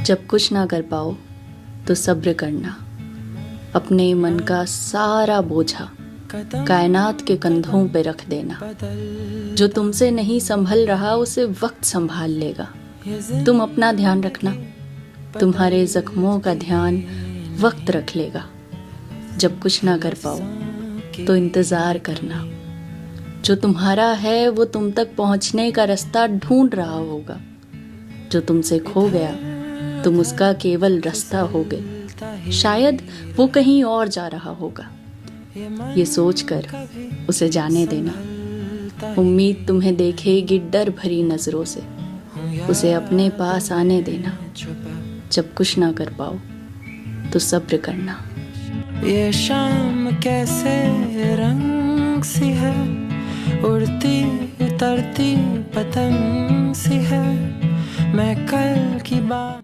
जब कुछ ना कर पाओ तो सब्र करना। अपने मन का सारा बोझा कायनात के कंधों पे रख देना। जो तुमसे नहीं संभल रहा उसे वक्त संभाल लेगा। तुम अपना ध्यान रखना, तुम्हारे जख्मों का ध्यान वक्त रख लेगा। जब कुछ ना कर पाओ तो इंतज़ार करना। जो तुम्हारा है वो तुम तक पहुंचने का रास्ता ढूंढ रहा होगा। जो तुमसे खो गया तुम उसका केवल रास्ता होगे। शायद वो कहीं और जा रहा होगा। ये सोचकर उसे जाने देना। उम्मीद तुम्हें देखेगी डर भरी नजरों से। उसे अपने पास आने देना। जब कुछ ना कर पाओ तो सब्र करना। ये शाम कैसे रंग सी है, उड़ती उतरती पतंग सी है। मैं कल की बात